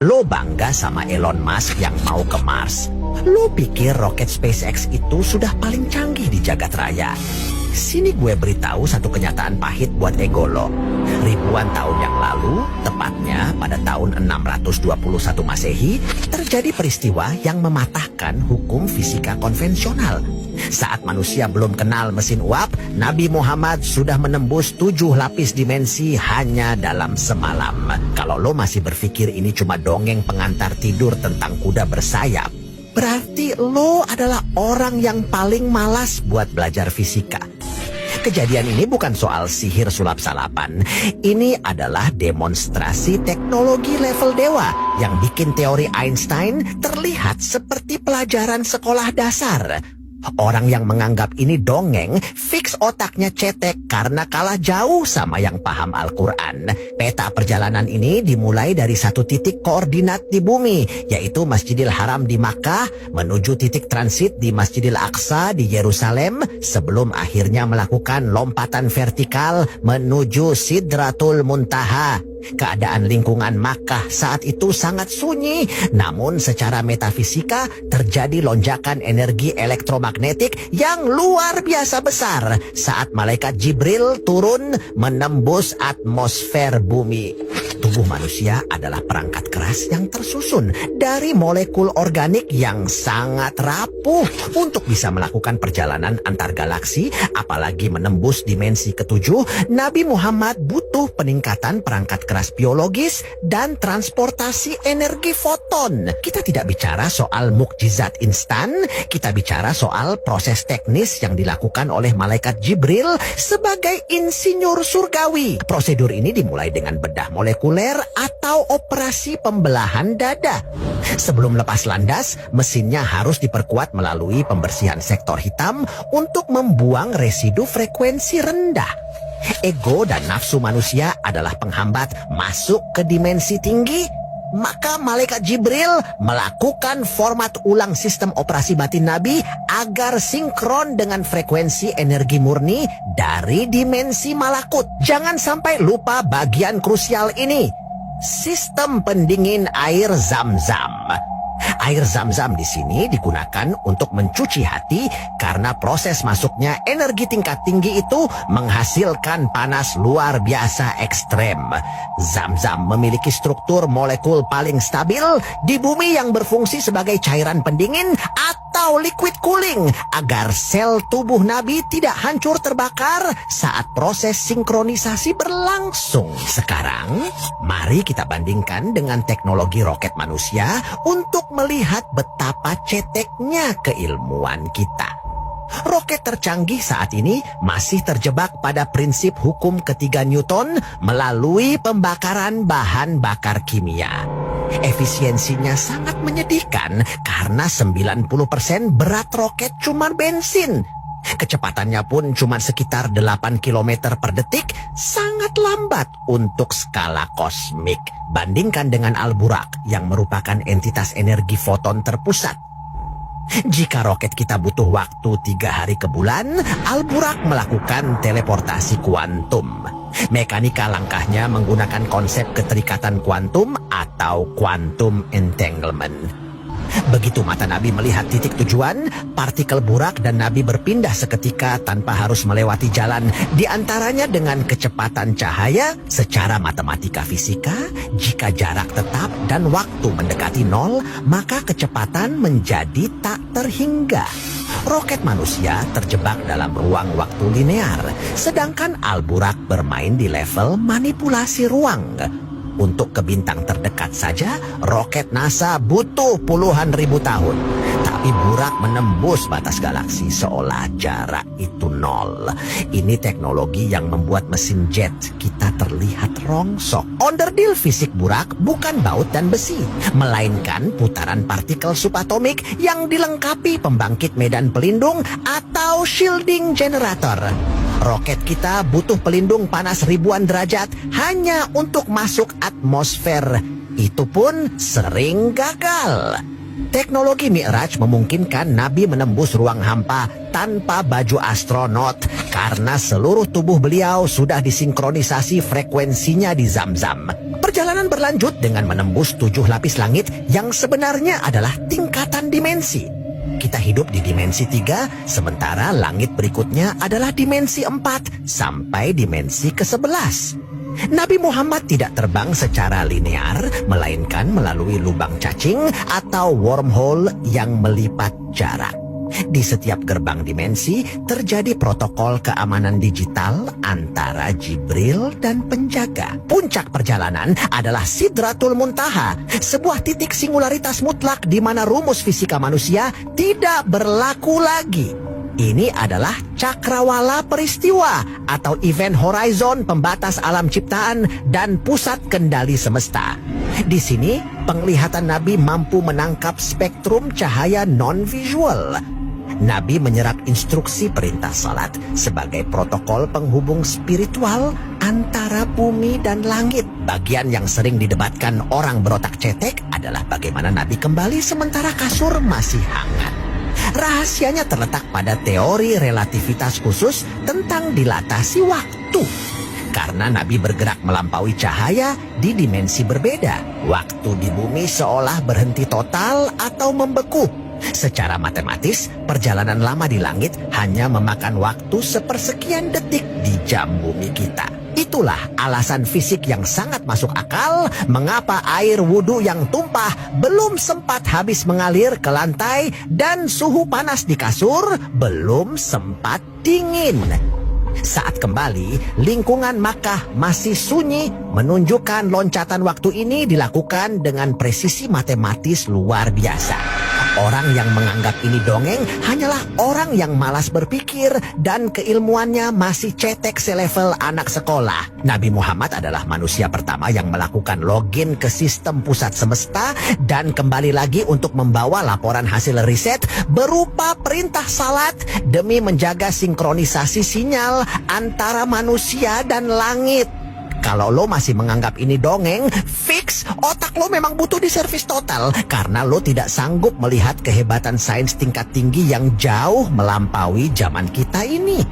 Lo bangga sama Elon Musk yang mau ke Mars. Lo pikir roket SpaceX itu sudah paling canggih di jagat raya. Sini gue beritahu satu kenyataan pahit buat ego lo. Ribuan tahun yang lalu, tepatnya pada tahun 621 Masehi, terjadi peristiwa yang mematahkan hukum fisika konvensional. Saat manusia belum kenal mesin uap, Nabi Muhammad sudah menembus 7 lapis dimensi hanya dalam semalam. Kalau lo masih berpikir ini cuma dongeng pengantar tidur tentang kuda bersayap, berarti lo adalah orang yang paling malas buat belajar fisika. Kejadian ini bukan soal sihir sulap salapan. Ini adalah demonstrasi teknologi level dewa yang bikin teori Einstein terlihat seperti pelajaran sekolah dasar. Orang yang menganggap ini dongeng, fix otaknya cetek karena kalah jauh sama yang paham Al-Quran. Peta perjalanan ini dimulai dari satu titik koordinat di bumi, yaitu Masjidil Haram di Makkah, menuju titik transit di Masjidil Aqsa di Yerusalem, sebelum akhirnya melakukan lompatan vertikal menuju Sidratul Muntaha. Keadaan lingkungan Makkah saat itu sangat sunyi, namun secara metafisika terjadi lonjakan energi elektromagnetik yang luar biasa besar saat malaikat Jibril turun menembus atmosfer bumi. Tubuh manusia adalah perangkat keras yang tersusun dari molekul organik yang sangat rapuh. Untuk bisa melakukan perjalanan antar galaksi, apalagi menembus dimensi ketujuh, Nabi Muhammad butuh peningkatan perangkat keras biologis dan transportasi energi foton. Kita tidak bicara soal mukjizat instan, kita bicara soal proses teknis yang dilakukan oleh malaikat Jibril sebagai insinyur surgawi. Prosedur ini dimulai dengan bedah molekuler atau operasi pembelahan dada. Sebelum lepas landas, mesinnya harus diperkuat melalui pembersihan sektor hitam untuk membuang residu frekuensi rendah. Ego dan nafsu manusia adalah penghambat masuk ke dimensi tinggi. Maka malaikat Jibril melakukan format ulang sistem operasi batin Nabi agar sinkron dengan frekuensi energi murni dari dimensi malakut. Jangan sampai lupa bagian krusial ini. Sistem pendingin air Zam-Zam. Air Zam-Zam di sini digunakan untuk mencuci hati karena proses masuknya energi tingkat tinggi itu menghasilkan panas luar biasa ekstrem. Zam-Zam memiliki struktur molekul paling stabil di bumi yang berfungsi sebagai cairan pendingin atau liquid cooling agar sel tubuh Nabi tidak hancur terbakar saat proses sinkronisasi berlangsung. Sekarang, mari kita bandingkan dengan teknologi roket manusia untuk melihat betapa ceteknya keilmuan kita. Roket tercanggih saat ini masih terjebak pada prinsip hukum ketiga Newton melalui pembakaran bahan bakar kimia. Efisiensinya sangat menyedihkan karena 90% berat roket cuma bensin. Kecepatannya pun cuma sekitar 8 km per detik, sangat lambat untuk skala kosmik. Bandingkan dengan Al-Buraq yang merupakan entitas energi foton terpusat. Jika roket kita butuh waktu 3 hari ke bulan, Al-Buraq melakukan teleportasi kuantum. Mekanika langkahnya menggunakan konsep keterikatan kuantum atau quantum entanglement. Begitu mata Nabi melihat titik tujuan, partikel Buraq dan Nabi berpindah seketika tanpa harus melewati jalan di antaranya dengan kecepatan cahaya. Secara matematika fisika, jika jarak tetap dan waktu mendekati 0, maka kecepatan menjadi tak terhingga. Roket manusia terjebak dalam ruang waktu linear, sedangkan Al-Buraq bermain di level manipulasi ruang. Untuk ke bintang terdekat saja, roket NASA butuh puluhan ribu tahun. Tapi Buraq menembus batas galaksi seolah jarak itu 0. Ini teknologi yang membuat mesin jet kita terlihat rongsok. Onderdil fisik Buraq bukan baut dan besi, melainkan putaran partikel subatomik yang dilengkapi pembangkit medan pelindung atau shielding generator. Roket kita butuh pelindung panas ribuan derajat hanya untuk masuk atmosfer. Itu pun sering gagal. Teknologi Mi'raj memungkinkan Nabi menembus ruang hampa tanpa baju astronot karena seluruh tubuh beliau sudah disinkronisasi frekuensinya di Zam-Zam. Perjalanan berlanjut dengan menembus 7 lapis langit yang sebenarnya adalah tingkatan dimensi. Kita hidup di dimensi 3, sementara langit berikutnya adalah dimensi 4 sampai dimensi ke-11. Nabi Muhammad tidak terbang secara linear, melainkan melalui lubang cacing atau wormhole yang melipat jarak. Di setiap gerbang dimensi terjadi protokol keamanan digital antara Jibril dan penjaga. Puncak perjalanan adalah Sidratul Muntaha, sebuah titik singularitas mutlak di mana rumus fisika manusia tidak berlaku lagi. Ini adalah cakrawala peristiwa atau event horizon pembatas alam ciptaan dan pusat kendali semesta. Di sini, penglihatan Nabi mampu menangkap spektrum cahaya non-visual. Nabi menyerap instruksi perintah salat sebagai protokol penghubung spiritual antara bumi dan langit. Bagian yang sering didebatkan orang berotak cetek adalah bagaimana Nabi kembali sementara kasur masih hangat. Rahasianya terletak pada teori relativitas khusus tentang dilatasi waktu. Karena Nabi bergerak melampaui cahaya di dimensi berbeda, waktu di bumi seolah berhenti total atau membeku. Secara matematis, perjalanan lama di langit hanya memakan waktu sepersekian detik di jam bumi kita. Itulah alasan fisik yang sangat masuk akal mengapa air wudhu yang tumpah belum sempat habis mengalir ke lantai dan suhu panas di kasur belum sempat dingin. Saat kembali, lingkungan Makkah masih sunyi, menunjukkan loncatan waktu ini dilakukan dengan presisi matematis luar biasa. Orang yang menganggap ini dongeng hanyalah orang yang malas berpikir dan keilmuannya masih cetek selevel anak sekolah. Nabi Muhammad adalah manusia pertama yang melakukan login ke sistem pusat semesta dan kembali lagi untuk membawa laporan hasil riset berupa perintah salat demi menjaga sinkronisasi sinyal antara manusia dan langit. Kalau lo masih menganggap ini dongeng, fix otak lo memang butuh diservis total karena lo tidak sanggup melihat kehebatan sains tingkat tinggi yang jauh melampaui zaman kita ini.